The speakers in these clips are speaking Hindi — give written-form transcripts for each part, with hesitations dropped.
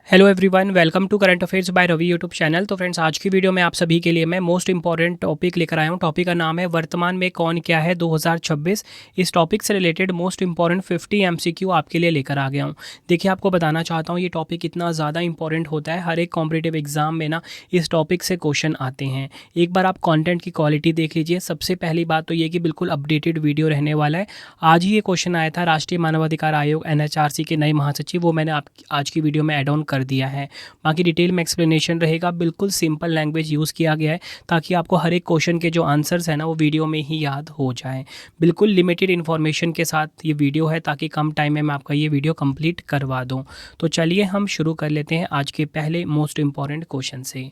Hello everyone, welcome to current affairs by Ravi YouTube channel. तो फ्रेंड्स, आज की वीडियो में आप सभी के लिए मैं मोस्ट इंपॉर्टेंट टॉपिक लेकर आया हूँ। टॉपिक का नाम है वर्तमान में कौन क्या है 2026। इस टॉपिक से रिलेटेड मोस्ट इंपॉर्टेंट 50 एमसीक्यू आपके लिए लेकर आ गया हूँ। देखिए, आपको बताना चाहता हूँ ये टॉपिक इतना ज़्यादा इंपॉर्टेंट होता है। हर एक कॉम्पिटिटिव एग्जाम में ना इस टॉपिक से क्वेश्चन आते हैं। एक बार आप कॉन्टेंट की क्वालिटी देख लीजिए। सबसे पहली बात तो ये कि बिल्कुल अपडेटेड वीडियो रहने वाला है। आज ही ये क्वेश्चन आया था, राष्ट्रीय मानवाधिकार आयोग NHRC के नए महासचिव, वो मैंने आज की वीडियो में एड ऑन कर दिया है। बाकी डिटेल में एक्सप्लेनेशन रहेगा। बिल्कुल सिंपल लैंग्वेज यूज़ किया गया है ताकि आपको हर एक क्वेश्चन के जो आंसर्स हैं ना वो वीडियो में ही याद हो जाए। बिल्कुल लिमिटेड इन्फॉर्मेशन के साथ ये वीडियो है ताकि कम टाइम में मैं आपका ये वीडियो कंप्लीट करवा दूं। तो चलिए हम शुरू कर लेते हैं आज के पहले मोस्ट इंपॉर्टेंट क्वेश्चन से।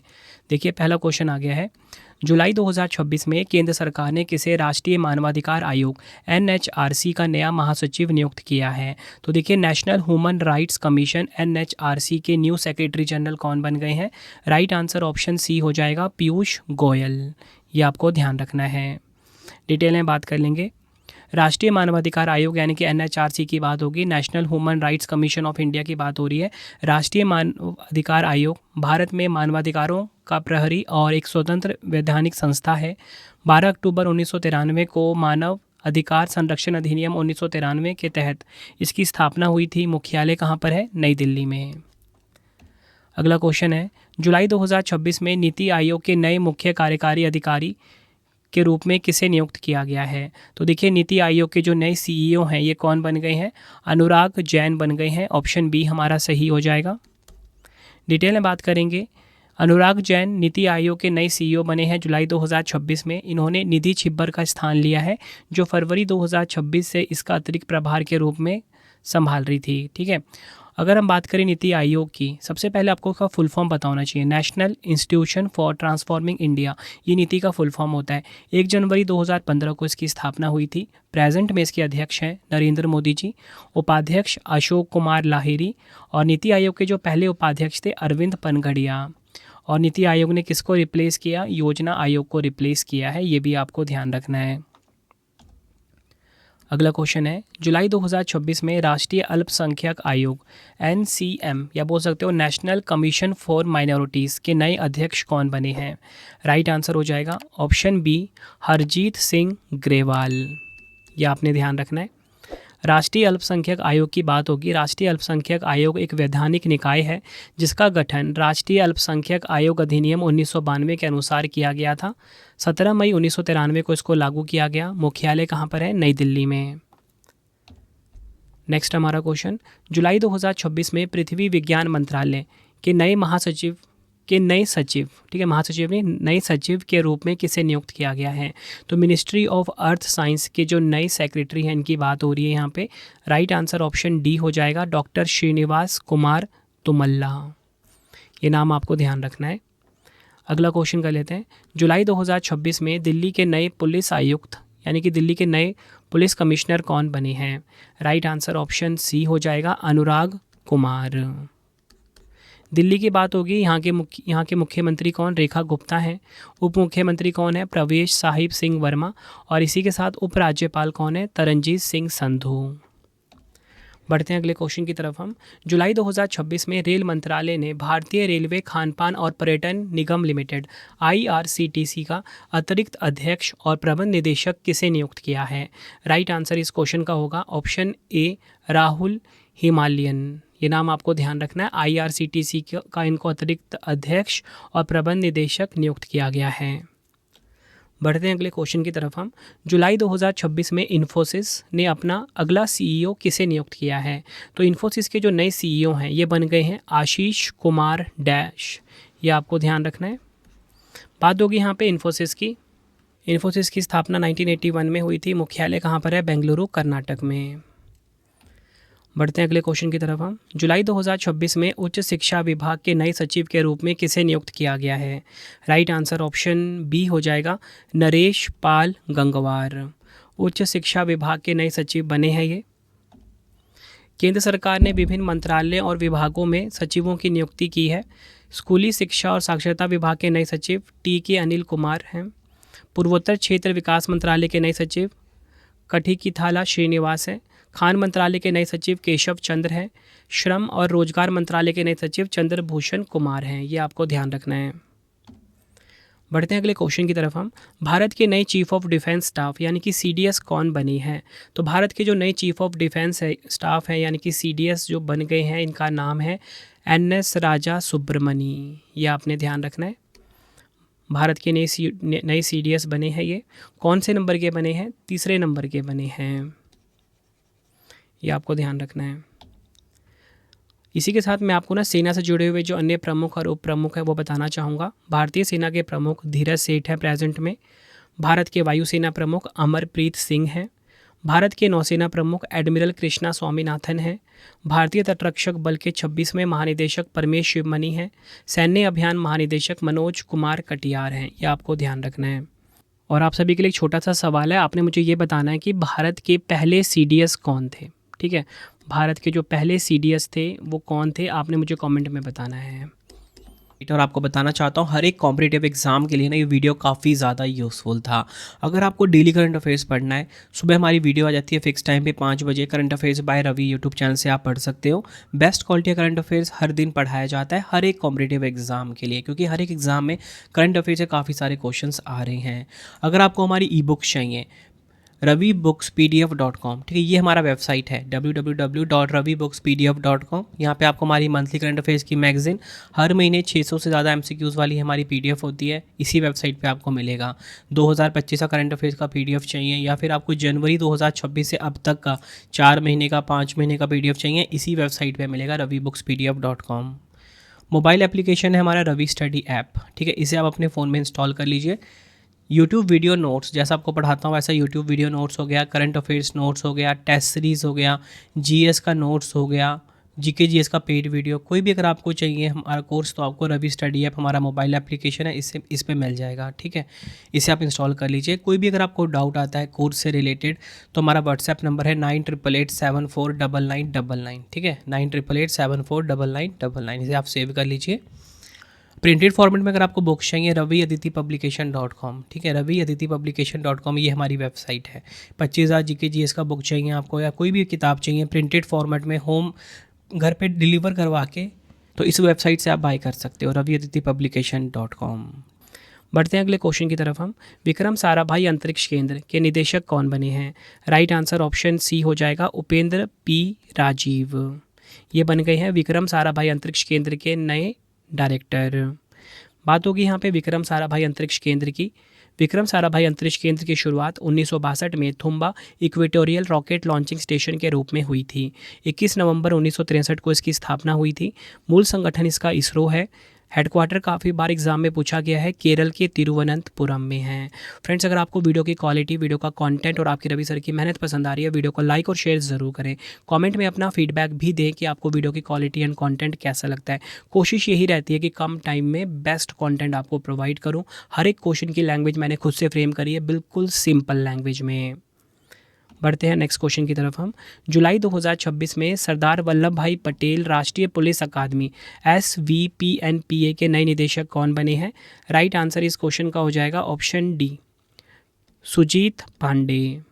देखिए, पहला क्वेश्चन आ गया है, जुलाई 2026 में केंद्र सरकार ने किसे राष्ट्रीय मानवाधिकार आयोग NHRC का नया महासचिव नियुक्त किया है? तो देखिए, national human rights commission NHRC के न्यू सेक्रेटरी जनरल कौन बन गए हैं? राइट आंसर ऑप्शन सी हो जाएगा, पीयूष गोयल। ये आपको ध्यान रखना है। डिटेल में बात कर लेंगे। राष्ट्रीय मानवाधिकार आयोग यानी कि NHRC की बात होगी। National human rights commission of India की बात हो रही है। राष्ट्रीय मानवाधिकार आयोग भारत में मानवाधिकारों का प्रहरी और एक स्वतंत्र वैधानिक संस्था है। 12 अक्टूबर 1993 को मानव अधिकार संरक्षण अधिनियम 1993 के तहत इसकी स्थापना हुई थी। मुख्यालय कहाँ पर है? नई दिल्ली में। अगला क्वेश्चन है, जुलाई 2026 में नीति आयोग के नए मुख्य कार्यकारी अधिकारी के रूप में किसे नियुक्त किया गया है? तो देखिए, नीति आयोग के जो नए CEO हैं ये कौन बन गए हैं? अनुराग जैन बन गए हैं। ऑप्शन बी हमारा सही हो जाएगा। डिटेल में बात करेंगे। अनुराग जैन नीति आयोग के नए CEO बने हैं जुलाई 2026 में। इन्होंने निधि छिब्बर का स्थान लिया है, जो फरवरी 2026 से इसका अतिरिक्त प्रभार के रूप में संभाल रही थी। ठीक है। अगर हम बात करें नीति आयोग की, सबसे पहले आपको इसका फुल फॉर्म पता होना चाहिए। National institution for transforming India, ये नीति का फुल फॉर्म होता है। 1 जनवरी 2015 को इसकी स्थापना हुई थी। प्रेजेंट में इसके अध्यक्ष हैं नरेंद्र मोदी जी, उपाध्यक्ष अशोक कुमार लाहिरी, और नीति आयोग के जो पहले उपाध्यक्ष थे अरविंद पनघड़िया। और नीति आयोग ने किसको रिप्लेस किया? योजना आयोग को रिप्लेस किया है। ये भी आपको ध्यान रखना है। अगला क्वेश्चन है, जुलाई 2026 में राष्ट्रीय अल्पसंख्यक आयोग NCM या बोल सकते हो नेशनल कमीशन फॉर माइनॉरिटीज़ के नए अध्यक्ष कौन बने हैं? राइट आंसर हो जाएगा ऑप्शन बी, हरजीत सिंह ग्रेवाल। ये आपने ध्यान रखना है। राष्ट्रीय अल्पसंख्यक आयोग की बात होगी। राष्ट्रीय अल्पसंख्यक आयोग एक वैधानिक निकाय है जिसका गठन राष्ट्रीय अल्पसंख्यक आयोग अधिनियम 1992 के अनुसार किया गया था। 17 मई 1993 को इसको लागू किया गया। मुख्यालय कहाँ पर है? नई दिल्ली में। नेक्स्ट हमारा क्वेश्चन, जुलाई 2026 में पृथ्वी विज्ञान मंत्रालय के नए सचिव, ठीक है, महासचिव ने नए सचिव के रूप में किसे नियुक्त किया गया है? तो मिनिस्ट्री ऑफ अर्थ साइंस के जो नए सेक्रेटरी हैं इनकी बात हो रही है यहाँ पे। राइट आंसर ऑप्शन डी हो जाएगा, डॉक्टर श्रीनिवास कुमार तुमल्ला। ये नाम आपको ध्यान रखना है। अगला क्वेश्चन कर लेते हैं, जुलाई 2026 में दिल्ली के नए पुलिस आयुक्त यानी कि दिल्ली के नए पुलिस कमिश्नर कौन बने हैं? राइट आंसर ऑप्शन सी हो जाएगा, अनुराग कुमार। दिल्ली की बात होगी। यहाँ के मुख्यमंत्री कौन? रेखा गुप्ता हैं। उप मुख्यमंत्री कौन है? प्रवेश साहिब सिंह वर्मा। और इसी के साथ उपराज्यपाल कौन है? तरनजीत सिंह संधू। बढ़ते हैं अगले क्वेश्चन की तरफ हम। जुलाई 2026 में रेल मंत्रालय ने भारतीय रेलवे खानपान और पर्यटन निगम लिमिटेड IRCTC का अतिरिक्त अध्यक्ष और प्रबंध निदेशक किसे नियुक्त किया है? राइट आंसर इस क्वेश्चन का होगा ऑप्शन ए, राहुल हिमालयन। ये नाम आपको ध्यान रखना है। IRCTC का इनको अतिरिक्त अध्यक्ष और प्रबंध निदेशक नियुक्त किया गया है। बढ़ते हैं अगले क्वेश्चन की तरफ हम। जुलाई 2026 में इन्फोसिस ने अपना अगला CEO किसे नियुक्त किया है? तो इन्फोसिस के जो नए CEO हैं ये बन गए हैं आशीष कुमार डैश। ये आपको ध्यान रखना है। बात होगी यहाँ पे इन्फोसिस की। इन्फोसिस की स्थापना 1981 में हुई थी। मुख्यालय कहाँ पर है? बेंगलुरु, कर्नाटक में। बढ़ते हैं अगले क्वेश्चन की तरफ हम। जुलाई 2026 में उच्च शिक्षा विभाग के नए सचिव के रूप में किसे नियुक्त किया गया है? राइट आंसर ऑप्शन बी हो जाएगा, नरेश पाल गंगवार। उच्च शिक्षा विभाग के नए सचिव बने हैं ये। केंद्र सरकार ने विभिन्न मंत्रालयों और विभागों में सचिवों की नियुक्ति की है। स्कूली शिक्षा और साक्षरता विभाग के नए सचिव TK अनिल कुमार हैं। पूर्वोत्तर क्षेत्र विकास मंत्रालय के नए सचिव कठिकीथाला श्रीनिवास हैं। खान मंत्रालय के नए सचिव केशव चंद्र हैं। श्रम और रोजगार मंत्रालय के नए सचिव चंद्रभूषण कुमार हैं, ये आपको ध्यान रखना है। बढ़ते हैं अगले क्वेश्चन की तरफ हम। भारत के नए चीफ ऑफ डिफेंस स्टाफ यानी कि सीडीएस कौन बने हैं? तो भारत के जो नए चीफ ऑफ डिफेंस स्टाफ हैं यानी कि सीडीएस जो बन गए हैं, इनका नाम है एनएस राजा सुब्रमणी, ये आपने ध्यान रखना है। भारत के नए सीडीएस बने हैं, ये कौन से नंबर के बने हैं? तीसरे नंबर के बने हैं, ये आपको ध्यान रखना है। इसी के साथ मैं आपको ना सेना से जुड़े हुए जो अन्य प्रमुख और उप प्रमुख हैं वो बताना चाहूँगा। भारतीय सेना के प्रमुख धीरज सेठ हैं प्रेजेंट में। भारत के वायुसेना प्रमुख अमरप्रीत सिंह हैं। भारत के नौसेना प्रमुख एडमिरल कृष्णा स्वामीनाथन हैं। भारतीय तटरक्षक बल के 26वें महानिदेशक परमेश शिवमणि हैं। सैन्य अभियान महानिदेशक मनोज कुमार कटियार हैं, ये आपको ध्यान रखना है। और आप सभी के लिए एक छोटा सा सवाल है, आपने मुझे ये बताना है कि भारत के पहले सीडीएस कौन थे। ठीक है, भारत के जो पहले सीडीएस थे वो कौन थे, आपने मुझे कमेंट में बताना है। और आपको बताना चाहता हूँ हर एक कॉम्पिटिटिव एग्जाम के लिए ना ये वीडियो काफ़ी ज़्यादा यूज़फुल था। अगर आपको डेली करंट अफेयर्स पढ़ना है, सुबह हमारी वीडियो आ जाती है फिक्स टाइम पे 5 बजे, current affairs by Ravi YouTube channel से आप पढ़ सकते हो। बेस्ट क्वालिटी का करंट अफेयर्स हर दिन पढ़ाया जाता है हर एक कॉम्पिटिटिव एग्जाम के लिए, क्योंकि हर एक एग्जाम में करंट अफेयर्स से काफ़ी सारे क्वेश्चन आ रहे हैं। अगर आपको हमारी ई बुक्स चाहिए ravibooks.pdf.com, ठीक है, ये हमारा वेबसाइट है www.ravibooks.pdf.com। यहाँ पे आपको हमारी मंथली करंट अफेयर्स की मैगजीन हर महीने 600 से ज़्यादा MCQs वाली हमारी PDF होती है, इसी वेबसाइट पे आपको मिलेगा। 2025 का करंट अफेयर्स का PDF चाहिए या फिर आपको जनवरी 2026 से अब तक का 4 महीने का 5 महीने का PDF चाहिए, इसी वेबसाइट पर मिलेगा ravibooks.pdf.com। मोबाइल एप्लीकेशन है हमारा रवि स्टडी ऐप, ठीक है, इसे आप अपने फ़ोन में इंस्टॉल कर लीजिए। यूट्यूब वीडियो नोट्स, जैसा आपको पढ़ाता हूँ वैसा यूट्यूब वीडियो नोट्स हो गया, करंट अफेयर्स नोट्स हो गया, टेस्ट सीरीज़ हो गया, जीएस का नोट्स हो गया, जीके जीएस का पेड वीडियो, कोई भी अगर आपको चाहिए हमारा कोर्स तो आपको रवि स्टडी ऐप हमारा मोबाइल एप्लीकेशन है, इससे इस पे मिल जाएगा। ठीक है, इसे आप इंस्टॉल कर लीजिए। कोई भी अगर आपको डाउट आता है कोर्स से रिलेटेड तो हमारा व्हाट्सएप नंबर है 9888749999। ठीक है, 9888749999, इसे आप सेव कर लीजिए। प्रिंटेड फॉर्मेट में अगर आपको बुक्स चाहिए raviaditipublication.com, ठीक है, raviaditipublication.com ये हमारी वेबसाइट है। 25,000 जीके जीएस का बुक चाहिए आपको या कोई भी किताब चाहिए प्रिंटेड फॉर्मेट में होम घर पे डिलीवर करवा के, तो इस वेबसाइट से आप बाय कर सकते हो raviaditipublication.com। बढ़ते हैं अगले क्वेश्चन की तरफ हम। विक्रम साराभाई अंतरिक्ष केंद्र के निदेशक कौन बने हैं? राइट आंसर ऑप्शन सी हो जाएगा, उपेंद्र पी राजीव। ये बन गए हैं विक्रम साराभाई अंतरिक्ष केंद्र के नए डायरेक्टर। बात होगी यहाँ पे विक्रम साराभाई अंतरिक्ष केंद्र की। विक्रम साराभाई अंतरिक्ष केंद्र की शुरुआत 1962 में Thumba equatorial rocket launching station के रूप में हुई थी। 21 नवंबर 1963 को इसकी स्थापना हुई थी। मूल संगठन इसका इसरो है। हेडक्वार्टर काफ़ी बार एग्जाम में पूछा गया है, केरल के तिरुवनंतपुरम में है। फ्रेंड्स, अगर आपको वीडियो की क्वालिटी, वीडियो का कंटेंट और आपकी रवि सर की मेहनत पसंद आ रही है, वीडियो को लाइक और शेयर ज़रूर करें। कमेंट में अपना फीडबैक भी दें कि आपको वीडियो की क्वालिटी एंड कंटेंट कैसा लगता है। कोशिश यही रहती है कि कम टाइम में बेस्ट कंटेंट आपको प्रोवाइड करूँ। हर एक क्वेश्चन की लैंग्वेज मैंने खुद से फ्रेम करी है, बिल्कुल सिंपल लैंग्वेज में। बढ़ते हैं नेक्स्ट क्वेश्चन की तरफ हम। जुलाई 2026 में सरदार वल्लभ भाई पटेल राष्ट्रीय पुलिस अकादमी SVPNPA के नए निदेशक कौन बने हैं? राइट आंसर इस क्वेश्चन का हो जाएगा ऑप्शन डी, सुजीत पांडे।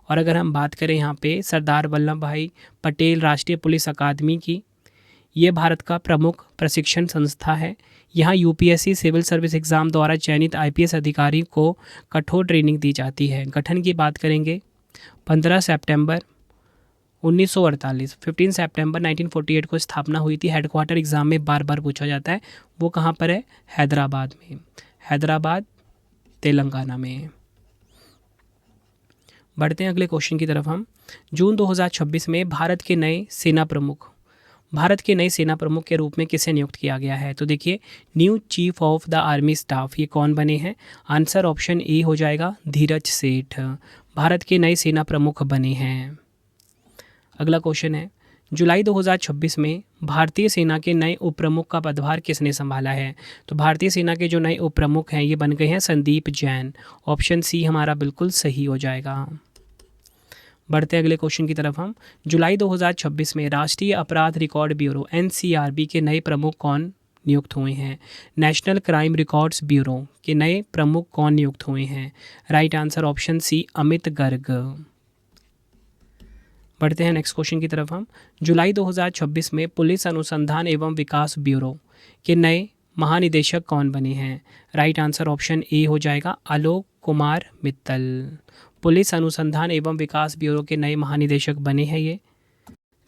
और अगर हम बात करें यहाँ पे सरदार वल्लभ भाई पटेल राष्ट्रीय पुलिस अकादमी की, ये भारत का प्रमुख प्रशिक्षण संस्था है। यहाँ UPSC सिविल सर्विस एग्ज़ाम द्वारा चयनित IPS अधिकारी को कठोर ट्रेनिंग दी जाती है। गठन की बात करेंगे 15 सितंबर 1948, 15 सितंबर 1948 को स्थापना हुई थी। हेडक्वार्टर एग्जाम में बार बार पूछा जाता है, वो कहाँ पर है? हैदराबाद में, हैदराबाद तेलंगाना में। बढ़ते हैं अगले क्वेश्चन की तरफ हम। जून 2026 में भारत के नए सेना प्रमुख के रूप में किसे नियुक्त किया गया है? तो देखिए, new chief of the army staff ये कौन बने हैं? आंसर ऑप्शन ए हो जाएगा, धीरज सेठ भारत के नए सेना प्रमुख बने हैं। अगला क्वेश्चन है, जुलाई 2026 में भारतीय सेना के नए उप प्रमुख का पदभार किसने संभाला है? तो भारतीय सेना के जो नए उप प्रमुख हैं ये बन गए हैं संदीप जैन। ऑप्शन सी हमारा बिल्कुल सही हो जाएगा। बढ़ते अगले क्वेश्चन की तरफ हम। जुलाई 2026 में राष्ट्रीय अपराध रिकॉर्ड ब्यूरो NCRB के नए प्रमुख कौन नियुक्त हुए हैं? नेशनल क्राइम रिकॉर्ड्स ब्यूरो के नए प्रमुख कौन नियुक्त हुए हैं? Right answer option C, Amit Garg. बढ़ते हैं नेक्स्ट क्वेश्चन की तरफ हम। जुलाई 2026 में पुलिस अनुसंधान एवं विकास ब्यूरो के नए महानिदेशक कौन बने हैं? राइट आंसर ऑप्शन ए हो जाएगा आलोक कुमार मित्तल। पुलिस अनुसंधान एवं विकास ब्यूरो के नए महानिदेशक बने हैं ये।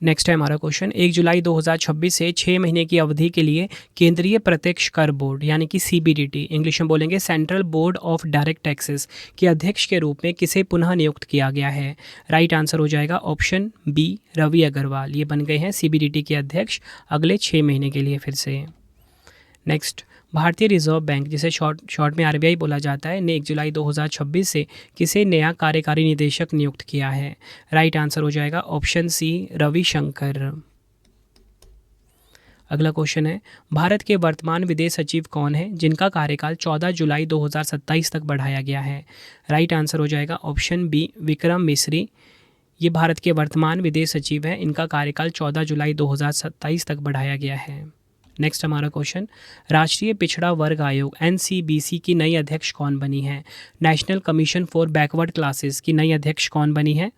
नेक्स्ट है हमारा क्वेश्चन, 1 जुलाई 2026 से 6 महीने की अवधि के लिए केंद्रीय प्रत्यक्ष कर बोर्ड यानी कि CBDT, इंग्लिश में बोलेंगे central board of direct taxes के अध्यक्ष के रूप में किसे पुनः नियुक्त किया गया है? राइट आंसर हो जाएगा ऑप्शन बी रवि अग्रवाल। ये बन गए हैं CBDT के अध्यक्ष अगले 6 महीने के लिए फिर से। नेक्स्ट, भारतीय रिजर्व बैंक जिसे शॉर्ट में RBI बोला जाता है ने 1 जुलाई 2026 से किसे नया कार्यकारी निदेशक नियुक्त किया है? राइट आंसर हो जाएगा ऑप्शन सी रविशंकर। अगला क्वेश्चन है, भारत के वर्तमान विदेश सचिव कौन है जिनका कार्यकाल 14 जुलाई 2027 तक बढ़ाया गया है? राइट आंसर हो जाएगा ऑप्शन बी विक्रम मिश्री। ये भारत के वर्तमान विदेश सचिव हैं, इनका कार्यकाल 14 जुलाई 2027 तक बढ़ाया गया है। नेक्स्ट हमारा क्वेश्चन, राष्ट्रीय पिछड़ा वर्ग आयोग NCBC की नई अध्यक्ष कौन बनी है? National commission for backward classes की नई अध्यक्ष कौन बनी है?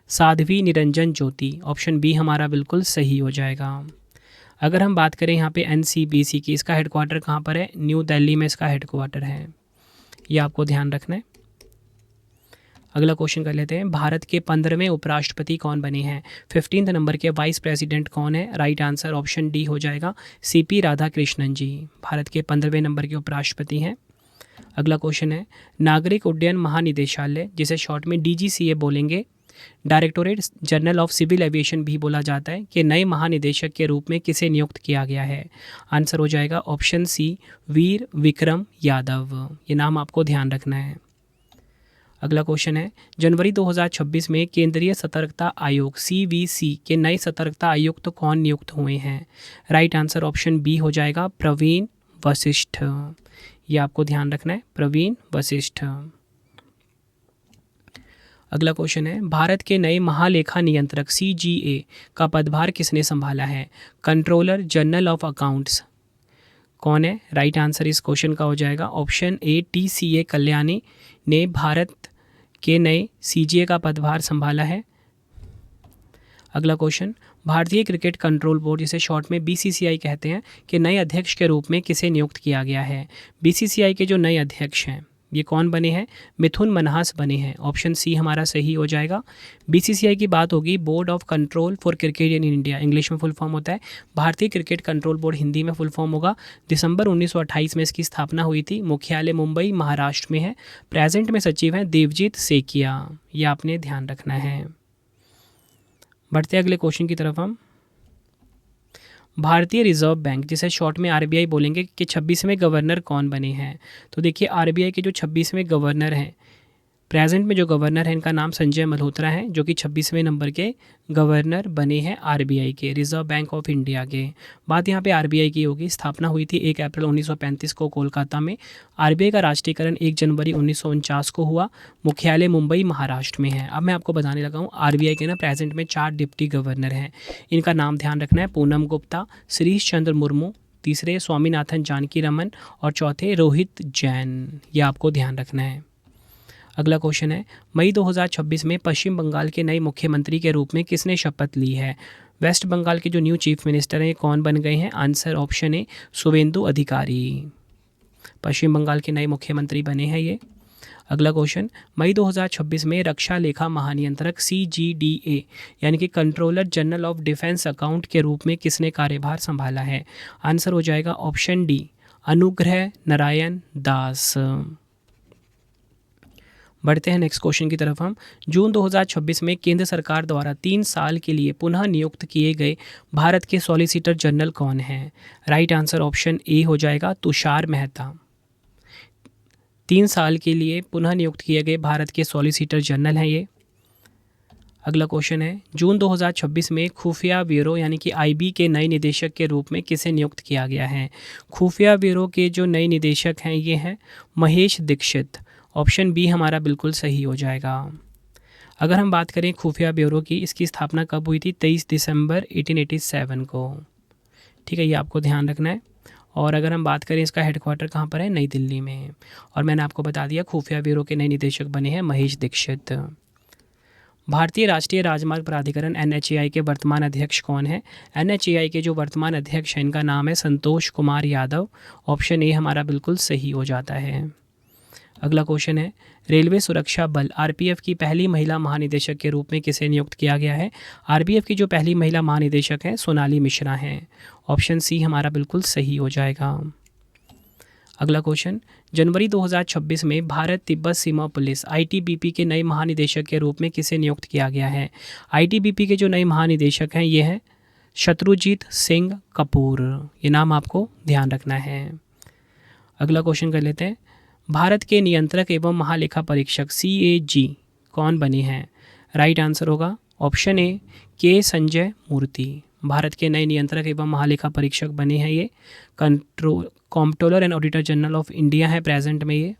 साध्वी निरंजन ज्योति। ऑप्शन बी हमारा बिल्कुल सही हो जाएगा। अगर हम बात करें यहाँ पे NCBC की, इसका हेडक्वार्टर कहाँ पर है? न्यू दिल्ली में इसका हेडक्वार्टर है, ये आपको ध्यान रखना है। अगला क्वेश्चन कर लेते हैं, भारत के 15वें उपराष्ट्रपति कौन बने हैं? 15 नंबर के वाइस प्रेसिडेंट कौन है? राइट आंसर ऑप्शन डी हो जाएगा CP राधाकृष्णन जी, भारत के 15वें नंबर के उपराष्ट्रपति हैं। अगला क्वेश्चन है, नागरिक उड्डयन महानिदेशालय जिसे शॉर्ट में DGCA बोलेंगे, directorate general of civil aviation भी बोला जाता है, कि नए महानिदेशक के रूप में किसे नियुक्त किया गया है? आंसर हो जाएगा ऑप्शन सी वीर विक्रम यादव। ये नाम आपको ध्यान रखना है। अगला क्वेश्चन है, जनवरी 2026 में केंद्रीय सतर्कता आयोग CVC के नए सतर्कता आयुक्त तो कौन नियुक्त हुए हैं? राइट आंसर ऑप्शन बी हो जाएगा प्रवीण वशिष्ठ। ये आपको ध्यान रखना है, प्रवीण वशिष्ठ। अगला क्वेश्चन है, भारत के नए महालेखा नियंत्रक CGA का पदभार किसने संभाला है? कंट्रोलर जनरल ऑफ अकाउंट्स कौन है? राइट आंसर इस क्वेश्चन का हो जाएगा ऑप्शन ए TCA कल्याणी ने भारत के नए CGA का पदभार संभाला है। अगला क्वेश्चन, भारतीय क्रिकेट कंट्रोल बोर्ड जिसे शॉर्ट में BCCI कहते हैं, के नए अध्यक्ष के रूप में किसे नियुक्त किया गया है? BCCI के जो नए अध्यक्ष हैं ये कौन बने हैं? मिथुन मन्हास बने हैं। ऑप्शन सी हमारा सही हो जाएगा। BCCI की बात होगी board of control for cricket in India, English में फुल फॉर्म होता है भारतीय क्रिकेट कंट्रोल बोर्ड, हिंदी में फुल फॉर्म होगा। दिसंबर 1928 में इसकी स्थापना हुई थी। मुख्यालय मुंबई महाराष्ट्र में है। प्रेजेंट में सचिव हैं देवजीत सेकिया। ये आपने ध्यान रखना है। बढ़ते अगले क्वेश्चन की तरफ हम। भारतीय रिजर्व बैंक जिसे शॉर्ट में RBI बोलेंगे कि 26वें गवर्नर कौन बने हैं? तो देखिए RBI के जो 26वें गवर्नर हैं, प्रेजेंट में जो गवर्नर हैं इनका नाम संजय मल्होत्रा है, जो कि 26वें नंबर के गवर्नर बने हैं RBI के, रिजर्व बैंक ऑफ इंडिया के। बात यहाँ पे RBI की होगी। स्थापना हुई थी 1 अप्रैल 1935 को कोलकाता में। RBI का राष्ट्रीयकरण 1 जनवरी 1949 को हुआ। मुख्यालय मुंबई महाराष्ट्र में है। अब मैं आपको बताने लगा हूँ RBI के ना प्रेजेंट में 4 डिप्टी गवर्नर हैं। इनका नाम ध्यान रखना है, पूनम गुप्ता, श्रीश चंद्र मुर्मू, तीसरे स्वामीनाथन जानकी रमन और चौथे रोहित जैन। ये आपको ध्यान रखना है। अगला क्वेश्चन है, मई 2026 में पश्चिम बंगाल के नए मुख्यमंत्री के रूप में किसने शपथ ली है? वेस्ट बंगाल के जो न्यू चीफ मिनिस्टर हैं कौन बन गए हैं? आंसर ऑप्शन ए शुवेंदु अधिकारी। पश्चिम बंगाल के नए मुख्यमंत्री बने हैं ये। अगला क्वेश्चन, मई 2026 में रक्षा लेखा महानियंत्रक CGDA यानी कि controller general of defence account के रूप में किसने कार्यभार संभाला है? आंसर हो जाएगा ऑप्शन डी अनुग्रह नारायण दास। बढ़ते हैं नेक्स्ट क्वेश्चन की तरफ हम। जून 2026 में केंद्र सरकार द्वारा 3 साल के लिए पुनः नियुक्त किए गए भारत के सॉलिसिटर जनरल कौन हैं? राइट आंसर ऑप्शन ए हो जाएगा तुषार मेहता। 3 साल के लिए पुनः नियुक्त किए गए भारत के सॉलिसिटर जनरल हैं ये। अगला क्वेश्चन है, जून 2026 में खुफिया ब्यूरो यानी कि IB के नए निदेशक के रूप में किसे नियुक्त किया गया है? खुफिया ब्यूरो के जो नए निदेशक हैं ये हैं महेश दीक्षित। ऑप्शन बी हमारा बिल्कुल सही हो जाएगा। अगर हम बात करें खुफिया ब्यूरो की, इसकी स्थापना कब हुई थी? 23 दिसंबर 1887 को। ठीक है, ये आपको ध्यान रखना है। और अगर हम बात करें इसका हेडक्वार्टर कहाँ पर है? नई दिल्ली में। और मैंने आपको बता दिया खुफिया ब्यूरो के नए निदेशक बने हैं महेश दीक्षित। भारतीय राष्ट्रीय राजमार्ग प्राधिकरण NHAI के वर्तमान अध्यक्ष कौन है? NHAI के जो वर्तमान अध्यक्ष हैं इनका नाम है संतोष कुमार यादव। ऑप्शन ए हमारा बिल्कुल सही हो जाता है। अगला क्वेश्चन है, रेलवे सुरक्षा बल RPF की पहली महिला महानिदेशक के रूप में किसे नियुक्त किया गया है? RPF की जो पहली महिला महानिदेशक है सोनाली मिश्रा हैं। ऑप्शन सी हमारा बिल्कुल सही हो जाएगा। अगला क्वेश्चन, जनवरी 2026 में भारत तिब्बत सीमा पुलिस ITBP के नए महानिदेशक के रूप में किसे नियुक्त किया गया है? ITBP के जो नए महानिदेशक हैं ये हैं शत्रुजीत सिंह कपूर। ये नाम आपको ध्यान रखना है। अगला क्वेश्चन कर लेते हैं, भारत के नियंत्रक एवं महालेखा परीक्षक CAG कौन बने हैं? राइट आंसर होगा ऑप्शन ए के संजय मूर्ति। भारत के नए नियंत्रक एवं महालेखा परीक्षक बने हैं ये। Controller and auditor general of India है प्रेजेंट में ये।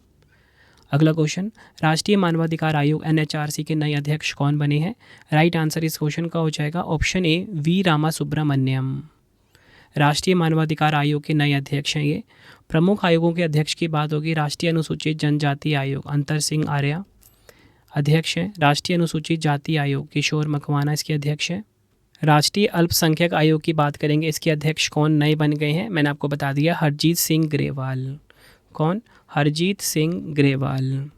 अगला क्वेश्चन, राष्ट्रीय मानवाधिकार आयोग NHRC के नए अध्यक्ष कौन बने हैं? राइट आंसर इस क्वेश्चन का हो जाएगा ऑप्शन ए वी रामासुब्रमण्यम। राष्ट्रीय मानवाधिकार आयोग के नए अध्यक्ष हैं ये। प्रमुख आयोगों के अध्यक्ष की बात होगी, राष्ट्रीय अनुसूचित जनजाति आयोग अंतर सिंह आर्या अध्यक्ष हैं। राष्ट्रीय अनुसूचित जाति आयोग किशोर मकवाना इसके अध्यक्ष हैं। राष्ट्रीय अल्पसंख्यक आयोग की बात करेंगे, इसके अध्यक्ष कौन नए बन गए हैं? मैंने आपको बता दिया, हरजीत सिंह ग्रेवाल। कौन? हरजीत सिंह ग्रेवाल।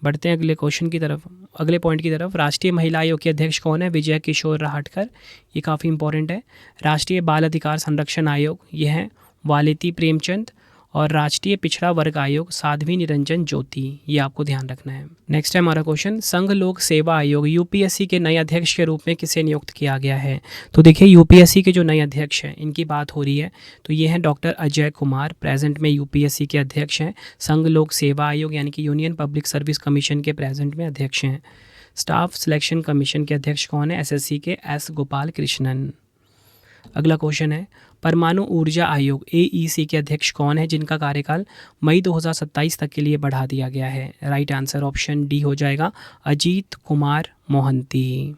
बढ़ते हैं अगले क्वेश्चन की तरफ, अगले पॉइंट की तरफ। राष्ट्रीय महिला आयोग के अध्यक्ष कौन है? विजय किशोर राहटकर। ये काफ़ी इंपॉर्टेंट है। राष्ट्रीय बाल अधिकार संरक्षण आयोग ये हैं वालेती प्रेमचंद। और राष्ट्रीय पिछड़ा वर्ग आयोग साध्वी निरंजन ज्योति। ये आपको ध्यान रखना है। नेक्स्ट है हमारा क्वेश्चन, संघ लोक सेवा आयोग UPSC के नए अध्यक्ष के रूप में किसे नियुक्त किया गया है? तो देखिए UPSC के जो नए अध्यक्ष हैं इनकी बात हो रही है, तो ये हैं डॉक्टर अजय कुमार, प्रेजेंट में UPSC के अध्यक्ष हैं। संघ लोक सेवा आयोग यानी कि यूनियन पब्लिक सर्विस कमीशन के प्रेजेंट में अध्यक्ष हैं। स्टाफ सिलेक्शन कमीशन के अध्यक्ष कौन है? SSC के S गोपाल कृष्णन। अगला क्वेश्चन है, परमाणु ऊर्जा आयोग AEC के अध्यक्ष कौन है जिनका कार्यकाल मई 2027 तक के लिए बढ़ा दिया गया है? राइट आंसर ऑप्शन डी हो जाएगा अजीत कुमार मोहंती।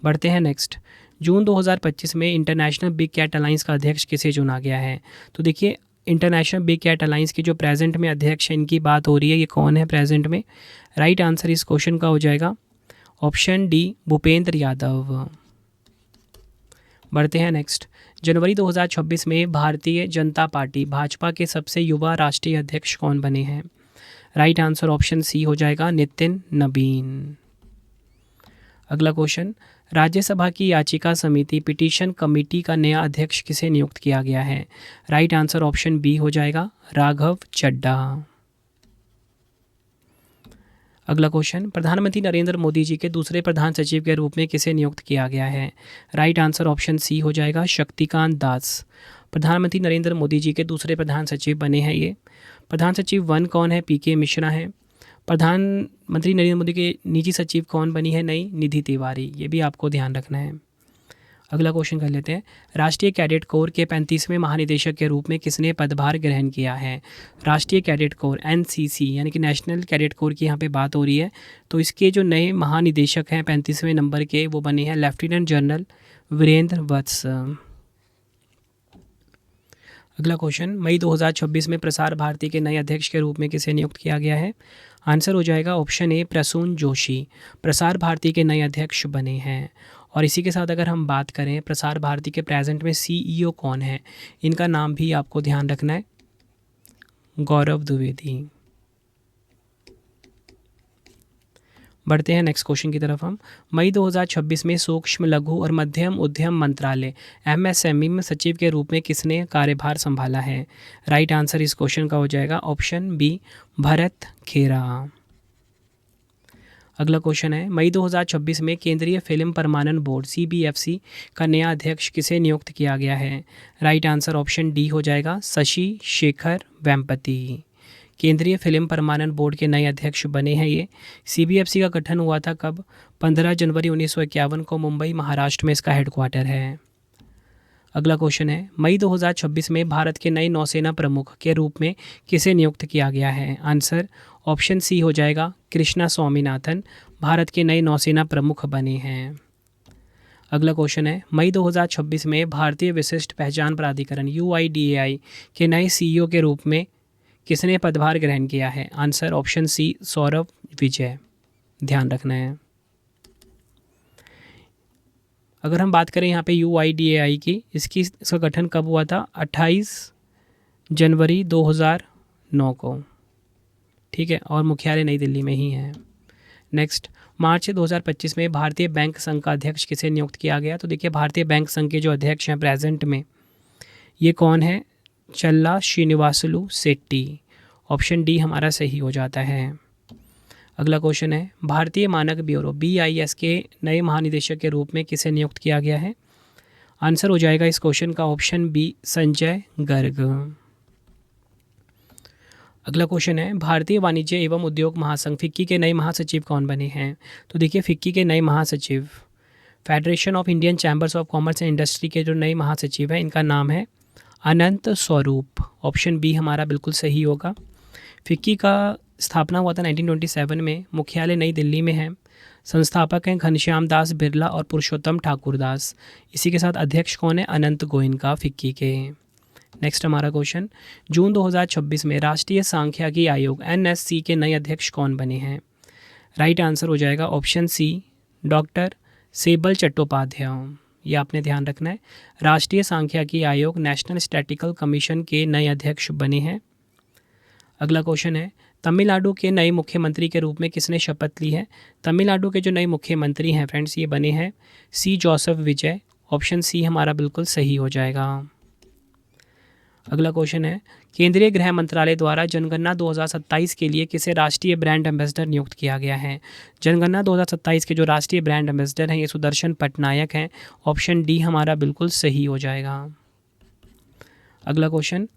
बढ़ते हैं नेक्स्ट, जून 2025 में इंटरनेशनल बिग कैट अलायंस का अध्यक्ष किसे चुना गया है? तो देखिए इंटरनेशनल बिग कैट अलायंस के जो प्रेजेंट में अध्यक्ष है इनकी बात हो रही है, ये कौन है प्रेजेंट में? राइट आंसर इस क्वेश्चन का हो जाएगा ऑप्शन डी भूपेंद्र यादव। बढ़ते हैं नेक्स्ट, जनवरी 2026 में भारतीय जनता पार्टी भाजपा के सबसे युवा राष्ट्रीय अध्यक्ष कौन बने हैं? राइट आंसर ऑप्शन सी हो जाएगा नितिन नबीन। अगला क्वेश्चन, राज्यसभा की याचिका समिति पिटीशन कमेटी का नया अध्यक्ष किसे नियुक्त किया गया है? राइट आंसर ऑप्शन बी हो जाएगा राघव चड्ढा। अगला क्वेश्चन, प्रधानमंत्री नरेंद्र मोदी जी के दूसरे प्रधान सचिव के रूप में किसे नियुक्त किया गया है? राइट आंसर ऑप्शन सी हो जाएगा शक्तिकांत दास। प्रधानमंत्री नरेंद्र मोदी जी के दूसरे प्रधान सचिव बने हैं ये। प्रधान सचिव 1 कौन है? PK मिश्रा हैं। प्रधानमंत्री नरेंद्र मोदी के निजी सचिव कौन बनी है नई? निधि तिवारी। ये भी आपको ध्यान रखना है। अगला क्वेश्चन कर लेते हैं, राष्ट्रीय कैडेट कोर के 35वें महानिदेशक के रूप में किसने पदभार ग्रहण किया है? राष्ट्रीय कैडेट कोर NCC यानी कि नेशनल कैडेट कोर की यहाँ पे बात हो रही है, तो इसके जो नए महानिदेशक हैं 35वें नंबर के वो बने हैं लेफ्टिनेंट जनरल वीरेंद्र वत्स। अगला क्वेश्चन, मई 2026 में प्रसार भारती के नए अध्यक्ष के रूप में किसे नियुक्त किया गया है? आंसर हो जाएगा ऑप्शन ए प्रसून जोशी। प्रसार भारती के नए अध्यक्ष बने हैं। और इसी के साथ अगर हम बात करें प्रसार भारती के प्रेजेंट में CEO कौन है, इनका नाम भी आपको ध्यान रखना है, गौरव द्विवेदी। बढ़ते हैं नेक्स्ट क्वेश्चन की तरफ हम, मई 2026 में सूक्ष्म लघु और मध्यम उद्यम मंत्रालय MSME में सचिव के रूप में किसने कार्यभार संभाला है? राइट आंसर इस क्वेश्चन का हो जाएगा ऑप्शन बी भरत खेरा। अगला क्वेश्चन है, मई 2026 में केंद्रीय फिल्म प्रमाणन बोर्ड CBFC का नया अध्यक्ष किसे नियुक्त किया गया है? राइट आंसर ऑप्शन डी हो जाएगा शशि शेखर वेम्पति। केंद्रीय फिल्म प्रमाणन बोर्ड के नए अध्यक्ष बने हैं ये। CBFC का गठन हुआ था कब? 15 जनवरी 1951 को मुंबई महाराष्ट्र में इसका हेडक्वार्टर है। अगला क्वेश्चन है, मई 2026 में भारत के नए नौसेना प्रमुख के रूप में किसे नियुक्त किया गया है? आंसर ऑप्शन सी हो जाएगा कृष्णा स्वामीनाथन भारत के नए नौसेना प्रमुख बने हैं। अगला क्वेश्चन है, मई 2026 में भारतीय विशिष्ट पहचान प्राधिकरण UIDAI के नए CEO के रूप में किसने पदभार ग्रहण किया है? आंसर ऑप्शन सी सौरभ विजय। ध्यान रखना है। अगर हम बात करें यहाँ पे UIDAI की, इसका गठन कब हुआ था? 28 जनवरी 2009 को, ठीक है, और मुख्यालय नई दिल्ली में ही है। नेक्स्ट, मार्च 2025 में भारतीय बैंक संघ का अध्यक्ष किसे नियुक्त किया गया? तो देखिए, भारतीय बैंक संघ के जो अध्यक्ष हैं प्रेजेंट में, ये कौन है? चल्ला श्रीनिवासलू शेट्टी। ऑप्शन डी हमारा सही हो जाता है। अगला क्वेश्चन है, भारतीय मानक ब्यूरो BIS के नए महानिदेशक के रूप में किसे नियुक्त किया गया है? आंसर हो जाएगा इस क्वेश्चन का ऑप्शन बी, संजय गर्ग। अगला क्वेश्चन है, भारतीय वाणिज्य एवं उद्योग महासंघ फिक्की के नए महासचिव कौन बने हैं? तो देखिए, फिक्की के नए महासचिव, federation of Indian chambers of commerce and industry के जो नए महासचिव हैं, इनका नाम है अनंत स्वरूप। ऑप्शन बी हमारा बिल्कुल सही होगा। फिक्की का स्थापना हुआ था 1927 में, मुख्यालय नई दिल्ली में है। संस्थापक हैं घनश्याम दास बिरला और पुरुषोत्तम ठाकुर दास। इसी के साथ अध्यक्ष कौन है? अनंत गोयनका फिक्की के। नेक्स्ट हमारा क्वेश्चन, जून 2026 में राष्ट्रीय सांख्यिकी आयोग NSC के नए अध्यक्ष कौन बने हैं? राइट आंसर हो जाएगा ऑप्शन सी, डॉक्टर सेबल चट्टोपाध्याय। ये आपने ध्यान रखना है। राष्ट्रीय सांख्यिकी आयोग नेशनल स्टैटिस्टिकल कमीशन के नए अध्यक्ष बने हैं। अगला क्वेश्चन है, तमिलनाडु के नए मुख्यमंत्री के रूप में किसने शपथ ली है? तमिलनाडु के जो नए मुख्यमंत्री हैं फ्रेंड्स, ये बने हैं C. जोसेफ विजय। ऑप्शन सी हमारा बिल्कुल सही हो जाएगा। अगला क्वेश्चन है, केंद्रीय गृह मंत्रालय द्वारा जनगणना 2027 के लिए किसे राष्ट्रीय ब्रांड एम्बेसडर नियुक्त किया गया है? जनगणना 2027 के जो राष्ट्रीय ब्रांड एम्बेसडर हैं, ये सुदर्शन पटनायक हैं। ऑप्शन डी हमारा बिल्कुल सही हो जाएगा। अगला क्वेश्चन,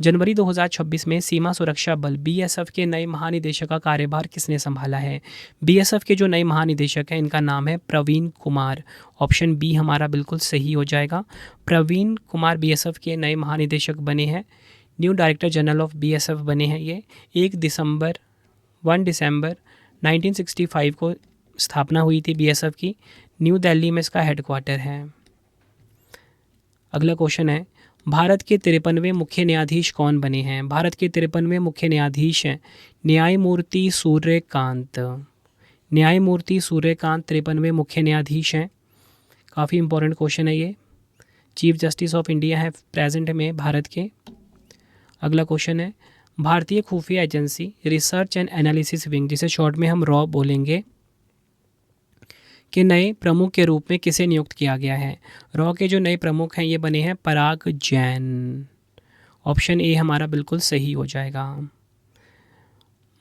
जनवरी 2026 में सीमा सुरक्षा बल BSF के नए महानिदेशक का कार्यभार किसने संभाला है? BSF के जो नए महानिदेशक हैं, इनका नाम है प्रवीण कुमार। ऑप्शन बी हमारा बिल्कुल सही हो जाएगा। प्रवीण कुमार BSF के नए महानिदेशक बने हैं। New director general of BSF बने हैं ये। 1 दिसंबर 1965 को स्थापना हुई थी BSF की। न्यू दिल्ली में इसका हेडक्वार्टर है। अगला क्वेश्चन है, भारत के 53वें मुख्य न्यायाधीश कौन बने हैं? भारत के 53वें मुख्य न्यायाधीश हैं न्यायमूर्ति सूर्यकांत। न्यायमूर्ति सूर्यकांत 53वें मुख्य न्यायाधीश हैं। काफ़ी इंपॉर्टेंट क्वेश्चन है ये। चीफ जस्टिस ऑफ इंडिया है प्रेजेंट में भारत के। अगला क्वेश्चन है, भारतीय खुफिया agency research and analysis wing, जिसे शॉर्ट में हम रॉ बोलेंगे, के नए प्रमुख के रूप में किसे नियुक्त किया गया है? रॉ के जो नए प्रमुख हैं, ये बने हैं पराग जैन। ऑप्शन ए हमारा बिल्कुल सही हो जाएगा।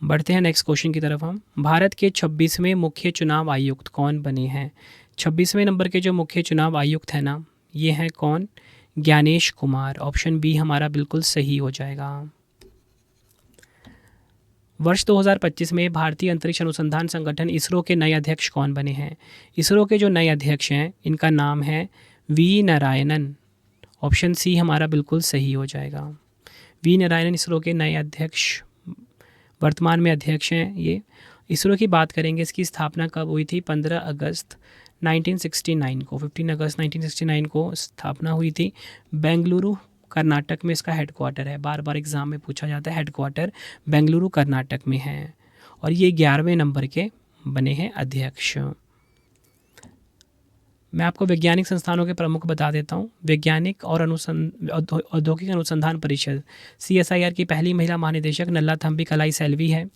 बढ़ते हैं नेक्स्ट क्वेश्चन की तरफ हम। भारत के 26वें मुख्य चुनाव आयुक्त कौन बने हैं? 26वें नंबर के जो मुख्य चुनाव आयुक्त हैं ना, ये हैं कौन? ज्ञानेश कुमार। ऑप्शन बी हमारा बिल्कुल सही हो जाएगा। वर्ष 2025 में भारतीय अंतरिक्ष अनुसंधान संगठन इसरो के नए अध्यक्ष कौन बने हैं? इसरो के जो नए अध्यक्ष हैं, इनका नाम है V. नारायणन। ऑप्शन सी हमारा बिल्कुल सही हो जाएगा। V. नारायणन इसरो के नए अध्यक्ष, वर्तमान में अध्यक्ष हैं ये। इसरो की बात करेंगे, इसकी स्थापना कब हुई थी? 15 अगस्त 1969 को, 15 अगस्त 1969 को स्थापना हुई थी। बेंगलुरु कर्नाटक में इसका हेडक्वार्टर है। बार बार एग्जाम में पूछा जाता है, हेडक्वार्टर बेंगलुरु कर्नाटक में है। और ये 11वें नंबर के बने हैं अध्यक्ष। मैं आपको वैज्ञानिक संस्थानों के प्रमुख बता देता हूँ। वैज्ञानिक और औद्योगिक अनुसंधान परिषद CSIR की पहली महिला महानिदेशक नल्लाथम्बी कलाई सेल्वी है।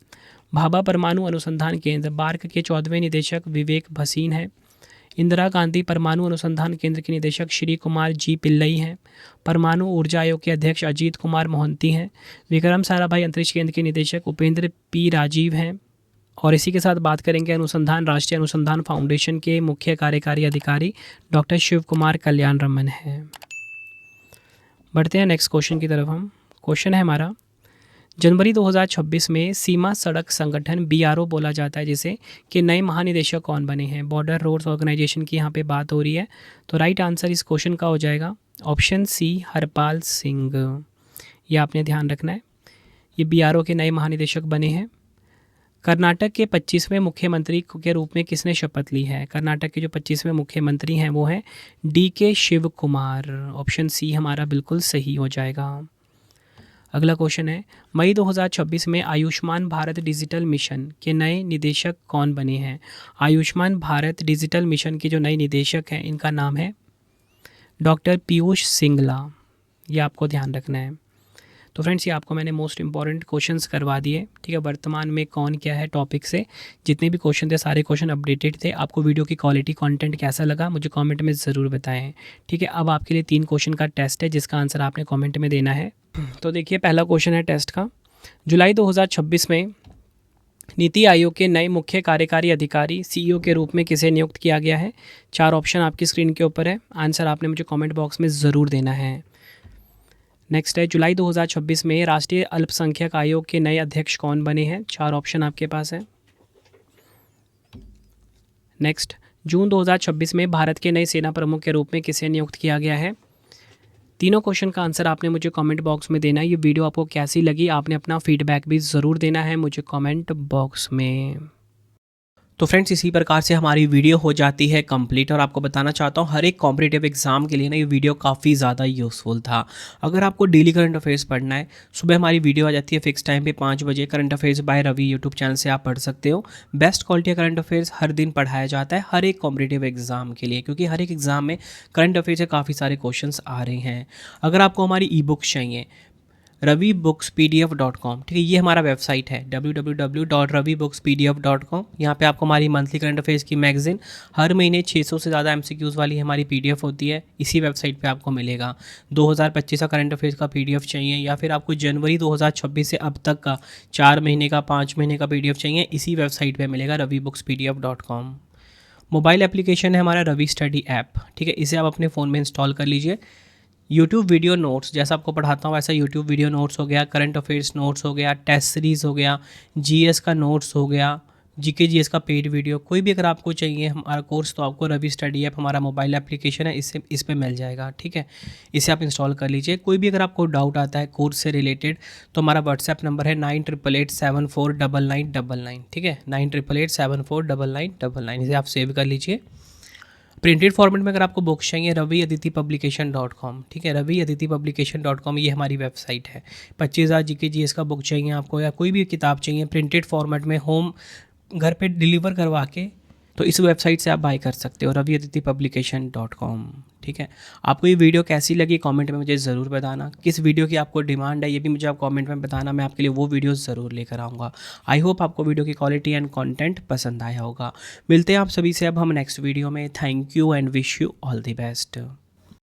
भाभा परमाणु अनुसंधान केंद्र बार्क के 14वें निदेशक विवेक भसीन है। इंदिरा गांधी परमाणु अनुसंधान केंद्र के निदेशक श्री कुमार जी पिल्लई हैं। परमाणु ऊर्जा आयोग के अध्यक्ष अजीत कुमार मोहंती हैं। विक्रम साराभाई अंतरिक्ष केंद्र के निदेशक उपेंद्र P. राजीव हैं। और इसी के साथ बात करेंगे अनुसंधान, राष्ट्रीय अनुसंधान फाउंडेशन के मुख्य कार्यकारी अधिकारी डॉक्टर शिव कुमार कल्याण रमन हैं। बढ़ते हैं नेक्स्ट क्वेश्चन की तरफ हम। क्वेश्चन है हमारा, जनवरी 2026 में सीमा सड़क संगठन BRO बोला जाता है जिसे, के नए महानिदेशक कौन बने हैं? बॉर्डर रोड्स ऑर्गेनाइजेशन की यहाँ पे बात हो रही है। तो राइट आंसर इस क्वेश्चन का हो जाएगा ऑप्शन सी, हरपाल सिंह। ये आपने ध्यान रखना है। ये BRO के नए महानिदेशक बने हैं। कर्नाटक के 25वें मुख्यमंत्री के रूप में किसने शपथ ली है? कर्नाटक के जो 25वें मुख्यमंत्री हैं वो हैं DK Shiv Kumar. Option C हमारा बिल्कुल सही हो जाएगा। अगला क्वेश्चन है, मई 2026 में आयुष्मान भारत डिजिटल मिशन के नए निदेशक कौन बने हैं? आयुष्मान भारत डिजिटल मिशन के जो नए निदेशक हैं इनका नाम है डॉक्टर पीयूष सिंगला। ये आपको ध्यान रखना है। तो फ्रेंड्स, ये आपको मैंने मोस्ट इंपॉर्टेंट क्वेश्चंस करवा दिए, ठीक है। वर्तमान में कौन क्या है टॉपिक से जितने भी क्वेश्चन थे सारे क्वेश्चन अपडेटेड थे। आपको वीडियो की क्वालिटी कंटेंट कैसा लगा मुझे कमेंट में ज़रूर बताएं, ठीक है। अब आपके लिए 3 क्वेश्चन का टेस्ट है जिसका आंसर आपने कमेंट में देना है। तो देखिए, पहला क्वेश्चन है टेस्ट का, जुलाई 2026 में नीति आयोग के नए मुख्य कार्यकारी अधिकारी सीईओ के रूप में किसे नियुक्त किया गया है? 4 ऑप्शन आपकी स्क्रीन के ऊपर है, आंसर आपने मुझे कमेंट बॉक्स में ज़रूर देना है। नेक्स्ट है, जुलाई 2026 में राष्ट्रीय अल्पसंख्यक आयोग के नए अध्यक्ष कौन बने हैं? 4 ऑप्शन आपके पास है। नेक्स्ट, जून 2026 में भारत के नए सेना प्रमुख के रूप में किसे नियुक्त किया गया है? तीनों क्वेश्चन का आंसर आपने मुझे कमेंट बॉक्स में देना है। ये वीडियो आपको कैसी लगी आपने अपना फीडबैक भी ज़रूर देना है मुझे कमेंट बॉक्स में। तो फ्रेंड्स, इसी प्रकार से हमारी वीडियो हो जाती है कंप्लीट और आपको बताना चाहता हूँ हर एक कॉम्पिटिटिव एग्जाम के लिए ना ये वीडियो काफ़ी ज़्यादा यूज़फुल था। अगर आपको डेली करंट अफेयर्स पढ़ना है, सुबह हमारी वीडियो आ जाती है फिक्स टाइम पे 5 बजे, current affairs by Ravi YouTube channel से आप पढ़ सकते हो। बेस्ट क्वालिटी करंट अफेयर्स हर दिन पढ़ाया जाता है हर एक कॉम्पिटिटिव एग्जाम के लिए, क्योंकि हर एक एग्जाम में करंट अफेयर्स से काफ़ी सारे क्वेश्चन आ रहे हैं। अगर आपको हमारी ई बुक्स चाहिए, ravibooks.pdf.com, ठीक है, ये हमारा वेबसाइट है www.ravibooks.pdf.com। यहाँ पे आपको हमारी मंथली करंट अफेयर्स की मैगजीन हर महीने 600 से ज़्यादा MCQs वाली हमारी PDF होती है, इसी वेबसाइट पे आपको मिलेगा। 2025 का करंट अफेयर्स का PDF चाहिए या फिर आपको जनवरी 2026 से अब तक का 4 महीने का 5 महीने का PDF चाहिए, इसी वेबसाइट पर मिलेगा ravibooks.pdf.com। मोबाइल एप्लीकेशन है हमारा रवि स्टडी ऐप, ठीक है, इसे आप अपने फ़ोन में इंस्टॉल कर लीजिए। यूट्यूब वीडियो नोट्स, जैसा आपको पढ़ाता हूँ वैसा यूट्यूब वीडियो नोट्स हो गया, करंट अफेयर्स नोट्स हो गया, टेस्ट सीरीज़ हो गया, जीएस का नोट्स हो गया, जीके जीएस का पेड वीडियो, कोई भी अगर आपको चाहिए हमारा कोर्स तो आपको रवि स्टडी ऐप हमारा मोबाइल एप्लीकेशन है, इससे इस पर मिल जाएगा, ठीक है। इसे आप इंस्टॉल कर लीजिए। कोई भी अगर आपको डाउट आता है कोर्स से रिलेटेड तो हमारा व्हाट्सएप नंबर है 9888749999, ठीक है, 9888749999, इसे आप सेव कर लीजिए। प्रिंटेड फॉर्मेट में अगर आपको बुक्स चाहिए, raviaditipublication.com, ठीक है, raviaditipublication.com ये हमारी वेबसाइट है। 25,000 जीके जीएस का बुक चाहिए आपको या कोई भी किताब चाहिए प्रिंटेड फॉर्मेट में होम घर पे डिलीवर करवा के, तो इस वेबसाइट से आप बाय कर सकते हो raviaditipublication.com, ठीक है। आपको ये वीडियो कैसी लगी कमेंट में मुझे ज़रूर बताना। किस वीडियो की आपको डिमांड है ये भी मुझे आप कमेंट में बताना, मैं आपके लिए वो वीडियो ज़रूर लेकर आऊँगा। आई होप आपको वीडियो की क्वालिटी एंड कंटेंट पसंद आया होगा। मिलते हैं आप सभी से अब हम नेक्स्ट वीडियो में। Thank you and wish you all the best.